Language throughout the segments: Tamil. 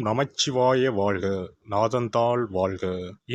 நமச்சிவாய வாழ்க. நாதந்தாள் வாழ்க.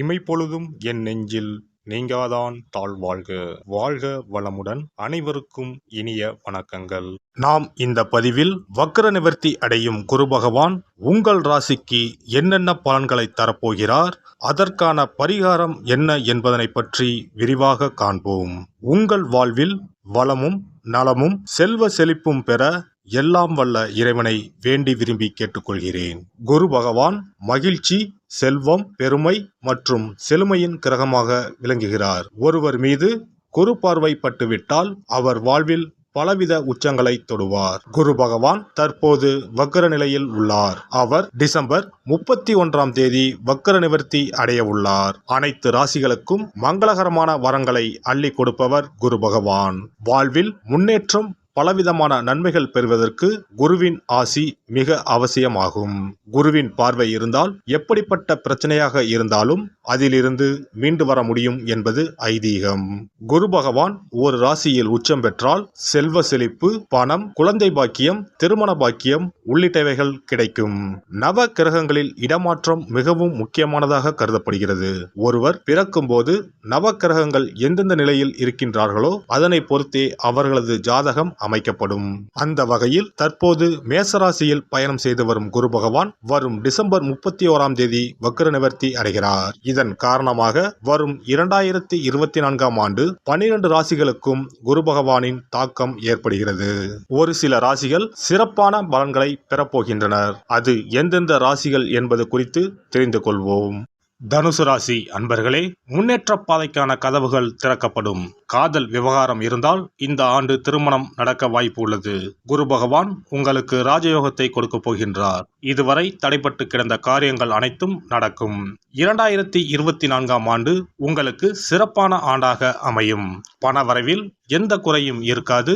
இமைப்பொழுதும் என் நெஞ்சில் நீங்காதான் தாழ் வாழ்க. வாழ்க வளமுடன். அனைவருக்கும் இனிய வணக்கங்கள். நாம் இந்த பதிவில் வக்ர நிவர்த்தி அடையும் குரு பகவான் உங்கள் ராசிக்கு என்னென்ன பலன்களை தரப்போகிறார், அதற்கான பரிகாரம் என்ன என்பதனை பற்றி விரிவாக காண்போம். உங்கள் வாழ்வில் வளமும் நலமும் செல்வ செழிப்பும் பெற எல்லாம் வல்ல இறைவனை வேண்டி விரும்பி கேட்டுக்கொள்கிறேன். குரு பகவான் மகிழ்ச்சி, செல்வம், பெருமை மற்றும் செழுமையின் கிரகமாக விளங்குகிறார். ஒருவர் மீது குரு பார்வை பட்டுவிட்டால் அவர் வாழ்வில் பலவித உச்சங்களை தொடுவார். குரு பகவான் தற்போது வக்ர நிலையில் உள்ளார். அவர் டிசம்பர் 31ஆம் தேதி வக்ர நிவர்த்தி அடைய உள்ளார். அனைத்து ராசிகளுக்கும் மங்களகரமான வரங்களை அள்ளி கொடுப்பவர் குரு பகவான். வாழ்வில் முன்னேற்றம், பலவிதமான நன்மைகள் பெறுவதற்கு குருவின் ஆசி மிக அவசியமாகும். குருவின் பார்வை இருந்தால் எப்படிப்பட்ட பிரச்சனையாக இருந்தாலும் அதிலிருந்து மீண்டு வர முடியும் என்பது ஐதீகம். குரு பகவான் ஒரு ராசியில் உச்சம் பெற்றால் செல்வ செழிப்பு, பணம், குழந்தை பாக்கியம், திருமண பாக்கியம் உள்ளிட்டவைகள் கிடைக்கும். நவ கிரகங்களில் இடமாற்றம் மிகவும் முக்கியமானதாக கருதப்படுகிறது. ஒருவர் பிறக்கும் போது நவ கிரகங்கள் எந்தெந்த நிலையில் இருக்கின்றார்களோ அதனை பொறுத்தே அவர்களது ஜாதகம் அமைக்கப்படும். அந்த வகையில் தற்போது மேசராசியில் பயணம் செய்து வரும் குரு பகவான் வரும் டிசம்பர் 31ஆம் தேதி வக்ர நிவர்த்தி அடைகிறார். இதன் காரணமாக வரும் 2024ஆம் ஆண்டு 12 ராசிகளுக்கும் குரு பகவானின் தாக்கம் ஏற்படுகிறது. ஒரு சில ராசிகள் சிறப்பான பலன்களை பெறப்போகின்றனர். அது எந்தெந்த ராசிகள் என்பது குறித்து தெரிந்து கொள்வோம். தனுசு ராசி அன்பர்களே, முன்னேற்ற பாதைக்கான கதவுகள் திறக்கப்படும். காதல் விவகாரம் இருந்தால் இந்த ஆண்டு திருமணம் நடக்க வாய்ப்பு உள்ளது. குரு பகவான் உங்களுக்கு ராஜயோகத்தை கொடுக்க போகின்றார். இதுவரை தடைப்பட்டு கிடந்த காரியங்கள் அனைத்தும் நடக்கும். 2024ஆம் ஆண்டு உங்களுக்கு சிறப்பான ஆண்டாக அமையும். பண வரவில் எந்த குறையும் இருக்காது.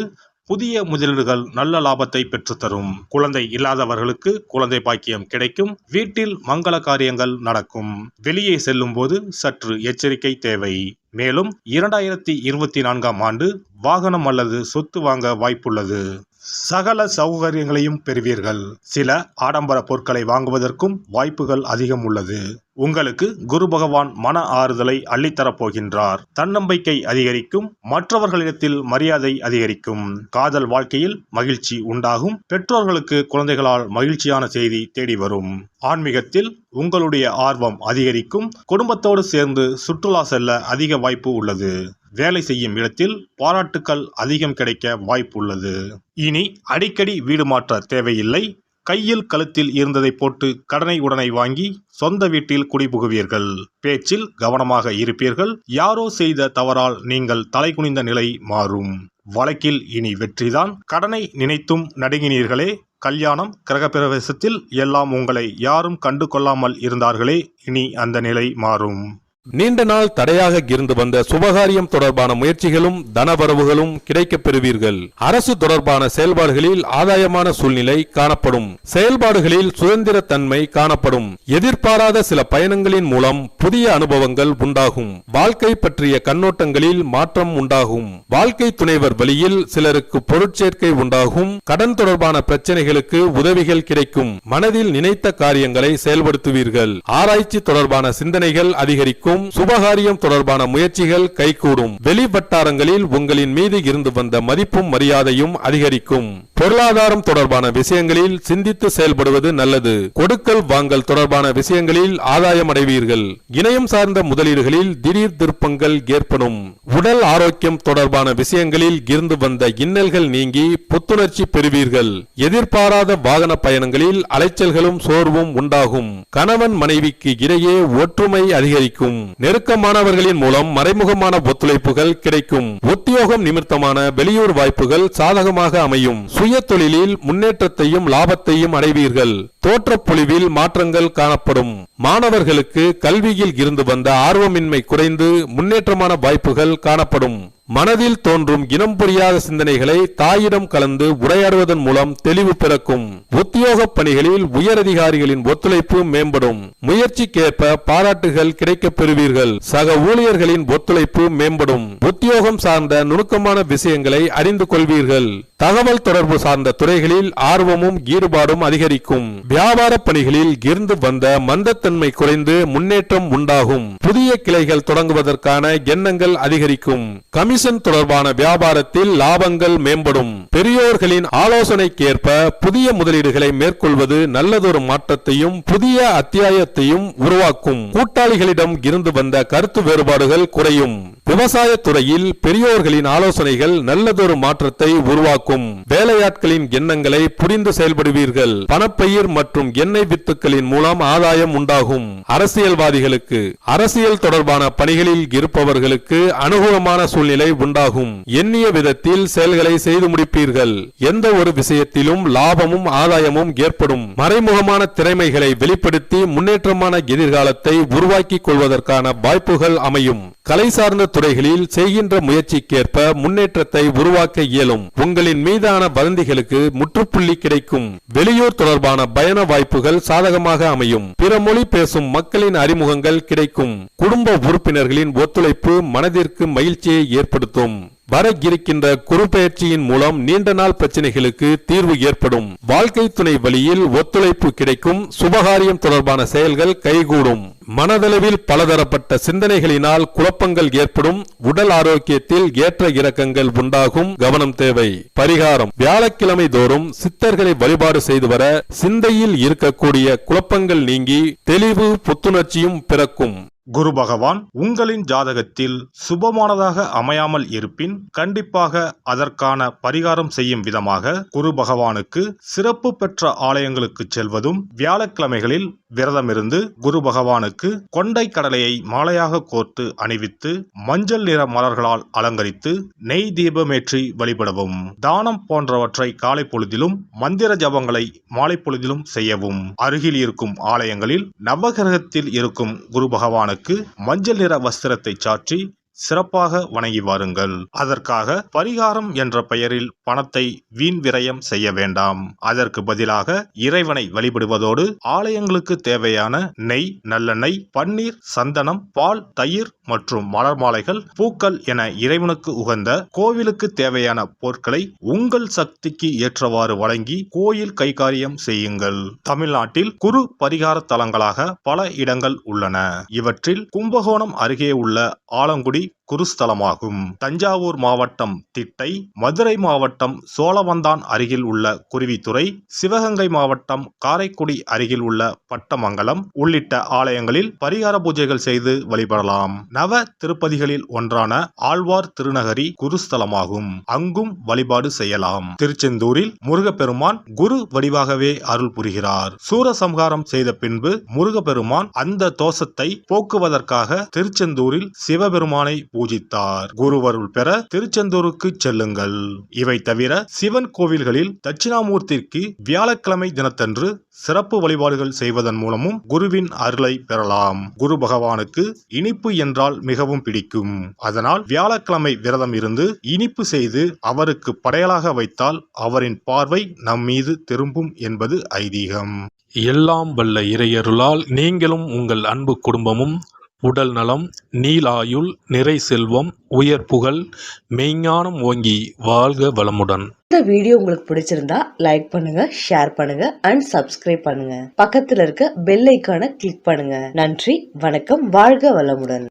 புதிய முதலீடுகள் நல்ல லாபத்தை பெற்றுத்தரும். குழந்தை இல்லாதவர்களுக்கு குழந்தை பாக்கியம் கிடைக்கும். வீட்டில் மங்கள காரியங்கள் நடக்கும். வெளியே செல்லும் போது சற்று எச்சரிக்கை தேவை. மேலும் 2024ஆம் ஆண்டு வாகனம் அல்லது சொத்து வாங்க வாய்ப்புள்ளது. சகல சௌகரியங்களையும் பெறுவீர்கள். சில ஆடம்பர பொருட்களை வாங்குவதற்கும் வாய்ப்புகள் அதிகம் உள்ளது. உங்களுக்கு குரு பகவான் மன ஆறுதலை அள்ளித்தரப் போகின்றார். தன்னம்பிக்கை அதிகரிக்கும். மற்றவர்களிடத்தில் மரியாதை அதிகரிக்கும். காதல் வாழ்க்கையில் மகிழ்ச்சி உண்டாகும். பெற்றோர்களுக்கு குழந்தைகளால் மகிழ்ச்சியான செய்தி தேடி வரும். ஆன்மீகத்தில் உங்களுடைய ஆர்வம் அதிகரிக்கும். குடும்பத்தோடு சேர்ந்து சுற்றுலா செல்ல அதிக வாய்ப்பு உள்ளது. வேலை செய்யும் இடத்தில் பாராட்டுக்கள் அதிகம் கிடைக்க வாய்ப்பு உள்ளது. இனி அடிக்கடி வீடு மாற்ற தேவையில்லை. கையில் கழுத்தில் இருந்ததை போட்டு கடனை உடனை வாங்கி சொந்த வீட்டில் குடிபுகுவீர்கள். பேச்சில் கவனமாக இருப்பீர்கள். யாரோ செய்த தவறால் நீங்கள் தலைகுனிந்த நிலை மாறும். வழக்கில் இனி வெற்றிதான். கடனை நினைத்தும் நடுங்கினீர்களே. கல்யாணம், கிரகப்பிரவேசத்தில் எல்லாம் உங்களை யாரும் கண்டு கொள்ளாமல் இருந்தார்களே, இனி அந்த நிலை மாறும். நீண்ட நாள் தடையாக இருந்து வந்த சுபகாரியம் தொடர்பான முயற்சிகளும் தனவரவுகளும் கிடைக்கப் பெறுவீர்கள். அரசு தொடர்பான செயல்பாடுகளில் ஆதாயமான சூழ்நிலை காணப்படும். செயல்பாடுகளில் சுதந்திர தன்மை காணப்படும். எதிர்பாராத சில பயணங்களின் மூலம் புதிய அனுபவங்கள் உண்டாகும். வாழ்க்கை பற்றிய கண்ணோட்டங்களில் மாற்றம் உண்டாகும். வாழ்க்கை துணைவர் வழியில் சிலருக்கு பொருட்சேர்க்கை உண்டாகும். கடன் தொடர்பான பிரச்சனைகளுக்கு உதவிகள் கிடைக்கும். மனதில் நினைத்த காரியங்களை செயல்படுத்துவீர்கள். ஆராய்ச்சி தொடர்பான சிந்தனைகள் அதிகரிக்கும். சுபகாரியம் தொடர்பான முயற்சிகள் கைகூடும். வெளி வட்டாரங்களில் உங்களின் மீது இருந்து வந்த மதிப்பும் மரியாதையும் அதிகரிக்கும். பொருளாதாரம் தொடர்பான விஷயங்களில் சிந்தித்து செயல்படுவது நல்லது. கொடுக்கல் வாங்கல் தொடர்பான விஷயங்களில் ஆதாயம் அடைவீர்கள். இணையம் சார்ந்த முதலீடுகளில் திடீர் திருப்பங்கள் ஏற்படும். உடல் ஆரோக்கியம் தொடர்பான விஷயங்களில் இருந்து வந்த இன்னல்கள் நீங்கி புத்துணர்ச்சி பெறுவீர்கள். எதிர்பாராத வாகன பயணங்களில் அலைச்சல்களும் சோர்வும் உண்டாகும். கணவன் மனைவிக்கு இடையே ஒற்றுமை அதிகரிக்கும். நெருக்கமானவர்களின் மூலம் மறைமுகமான ஒத்துழைப்புகள் கிடைக்கும். உத்தியோகம் நிமித்தமான வெளியூர் வாய்ப்புகள் சாதகமாக அமையும். சுய தொழிலில் முன்னேற்றத்தையும் லாபத்தையும் அடைவீர்கள். தோற்றப்பொழிவில் மாற்றங்கள் காணப்படும். மாணவர்களுக்கு கல்வியில் இருந்து வந்த ஆர்வமின்மை குறைந்து முன்னேற்றமான வாய்ப்புகள் காணப்படும். மனதில் தோன்றும் இனம் புரியாத சிந்தனைகளை தாயிடம் கலந்து உரையாடுவதன் மூலம் தெளிவு பிறக்கும். உத்தியோக பணிகளில் உயரதிகாரிகளின் ஒத்துழைப்பு மேம்படும். முயற்சிக்கேற்ப பாராட்டுகள் கிடைக்கப் பெறுவீர்கள். சக ஊழியர்களின் ஒத்துழைப்பு மேம்படும். உத்தியோகம் சார்ந்த நுணுக்கமான விஷயங்களை அறிந்து கொள்வீர்கள். தகவல் தொடர்பு சார்ந்த துறைகளில் ஆர்வமும் ஈடுபாடும் அதிகரிக்கும். வியாபார பணிகளில் இருந்து வந்த மந்தத்தன்மை குறைந்து முன்னேற்றம் உண்டாகும். புதிய கிளைகள் தொடங்குவதற்கான எண்ணங்கள் அதிகரிக்கும். கமிஷன் தொடர்பான வியாபாரத்தில் லாபங்கள் மேம்படும். பெரியோர்களின் ஆலோசனைக்கேற்ப புதிய முதலீடுகளை மேற்கொள்வது நல்லதொரு மாற்றத்தையும் புதிய அத்தியாயத்தையும் உருவாக்கும். கூட்டாளிகளிடம் இருந்து வந்த கருத்து வேறுபாடுகள் குறையும். விவசாய துறையில் பெரியோர்களின் ஆலோசனைகள் நல்லதொரு மாற்றத்தை உருவாக்கும். வேலையாட்களின் எண்ணங்களை புரிந்து செயல்படுவீர்கள். பணப்பயிர் மற்றும் எண்ணெய் வித்துக்களின் மூலம் ஆதாயம் உண்டாகும். அரசியல்வாதிகளுக்கு அரசியல் தொடர்பான பணிகளில் இருப்பவர்களுக்கு அனுகூலமான சூழ்நிலை உண்டாகும். எண்ணிய விதத்தில் செயல்களை செய்து முடிப்பீர்கள். எந்த ஒரு விஷயத்திலும் லாபமும் ஆதாயமும் ஏற்படும். மறைமுகமான திறமைகளை வெளிப்படுத்தி முன்னேற்றமான எதிர்காலத்தை உருவாக்கிக் கொள்வதற்கான வாய்ப்புகள் அமையும். கலை சார்ந்த துறைகளில் செய்கின்ற முயற்சிக்கேற்ப முன்னேற்றத்தை உருவாக்க இயலும். உங்களின் மீதான வதந்திகளுக்கு முற்றுப்புள்ளி கிடைக்கும். வெளியூர் தொடர்பான பயண வாய்ப்புகள் சாதகமாக அமையும். பிற மொழி பேசும் மக்களின் அறிமுகங்கள் கிடைக்கும். குடும்ப உறுப்பினர்களின் ஒத்துழைப்பு மனதிற்கு மகிழ்ச்சியை ஏற்படுத்தும். வர இருக்கின்ற குரு பயிற்சியின் மூலம் நீண்ட நாள் பிரச்சனைகளுக்கு தீர்வு ஏற்படும். வாழ்க்கை துணை வழியில் ஒத்துழைப்பு கிடைக்கும். சுபகாரியம் தொடர்பான செயல்கள் கைகூடும். மனதளவில் பலதரப்பட்ட சிந்தனைகளினால் குழப்பங்கள் ஏற்படும். உடல் ஆரோக்கியத்தில் ஏற்ற இறக்கங்கள் உண்டாகும். கவனம் தேவை. பரிகாரம்: வியாழக்கிழமை தோறும் சித்தர்களை வழிபாடு செய்து வர சிந்தையில் இருக்கக்கூடிய குழப்பங்கள் நீங்கி தெளிவு புத்துணர்ச்சியும் பிறக்கும். குரு பகவான் உங்களின் ஜாதகத்தில் சுபமானதாக அமையாமல் இருப்பின் கண்டிப்பாக அதற்கான பரிகாரம் செய்யும் விதமாக குரு பகவானுக்கு சிறப்பு பெற்ற ஆலயங்களுக்கு செல்வதும், வியாழக்கிழமைகளில் விரதமிருந்து குரு பகவானுக்கு கொண்டை கடலையை மாலையாக கோர்த்து அணிவித்து மஞ்சள் நிற மலர்களால் அலங்கரித்து நெய் தீபமேற்றி வழிபடவும். தானம் போன்றவற்றை காலை பொழுதிலும் மந்திர ஜபங்களை மாலை பொழுதிலும் செய்யவும். அருகில் இருக்கும் ஆலயங்களில் நவகிரகத்தில் இருக்கும் குரு பகவானுக்கு மஞ்சள் நிற வஸ்திரத்தை சாற்றி சிறப்பாக வணங்கி வாருங்கள். அதற்காக பரிகாரம் என்ற பெயரில் பணத்தை வீண் விரயம் செய்ய வேண்டாம். அதற்கு பதிலாக இறைவனை வழிபடுவதோடு ஆலயங்களுக்கு தேவையான நெய், நல்லெண்ணெய், பன்னீர், சந்தனம், பால், தயிர் மற்றும் மலர் மாலைகள், பூக்கள் என இறைவனுக்கு உகந்த கோவிலுக்கு தேவையான பொருட்களை உங்கள் சக்திக்கு ஏற்றவாறு வழங்கி கோயில் கைகாரியம் செய்யுங்கள். தமிழ்நாட்டில் குரு பரிகார தலங்களாக பல இடங்கள் உள்ளன. இவற்றில் கும்பகோணம் அருகே உள்ள ஆலங்குடி குருஸ்தலமாகும். தஞ்சாவூர் மாவட்டம் திட்டை, மதுரை மாவட்டம் சோழவந்தான் அருகில் உள்ள குருவித்துறை, சிவகங்கை மாவட்டம் காரைக்குடி அருகில் உள்ள பட்டமங்கலம் உள்ளிட்ட ஆலயங்களில் பரிகார பூஜைகள் செய்து வழிபடலாம். நவ திருப்பதிகளில் ஒன்றான ஆழ்வார் திருநகரி குருஸ்தலமாகும். அங்கும் வழிபாடு செய்யலாம். திருச்செந்தூரில் முருகப்பெருமான் குரு வடிவாகவே அருள் புரிகிறார். சூரசம்ஹாரம் செய்த பின்பு முருகப்பெருமான் அந்த தோஷத்தை போக்குவதற்காக திருச்செந்தூரில் சிவபெருமானை பூஜித்தார். குருவருள் பெற திருச்செந்தூருக்கு செல்லுங்கள். இவை தவிர சிவன் கோவில்களில் தட்சிணாமூர்த்திக்கு வியாழக்கிழமை தினத்தன்று சிறப்பு வழிபாடுகள் செய்வதன் மூலமும் குருவின் அருளை பெறலாம். குரு பகவானுக்கு இனிப்பு என்றால் மிகவும் பிடிக்கும். அதனால் வியாழக்கிழமை விரதம் இருந்து இனிப்பு செய்து அவருக்கு படையலாக வைத்தால் அவரின் பார்வை நம் மீது திரும்பும் என்பது ஐதீகம். எல்லாம் வல்ல இறையருளால் நீங்களும் உங்கள் அன்பு குடும்பமும் உடல் நலம், நீலாயுள், நிறை செல்வம், உயர் புகழ், மெய்ஞானம் ஓங்கி வாழ்க வளமுடன். இந்த வீடியோ உங்களுக்கு பிடிச்சிருந்தா லைக் பண்ணுங்க, ஷேர் பண்ணுங்க அண்ட் சப்ஸ்கிரைப் பண்ணுங்க. பக்கத்துல இருக்க பெல் ஐகானை கிளிக் பண்ணுங்க. நன்றி, வணக்கம், வாழ்க வளமுடன்.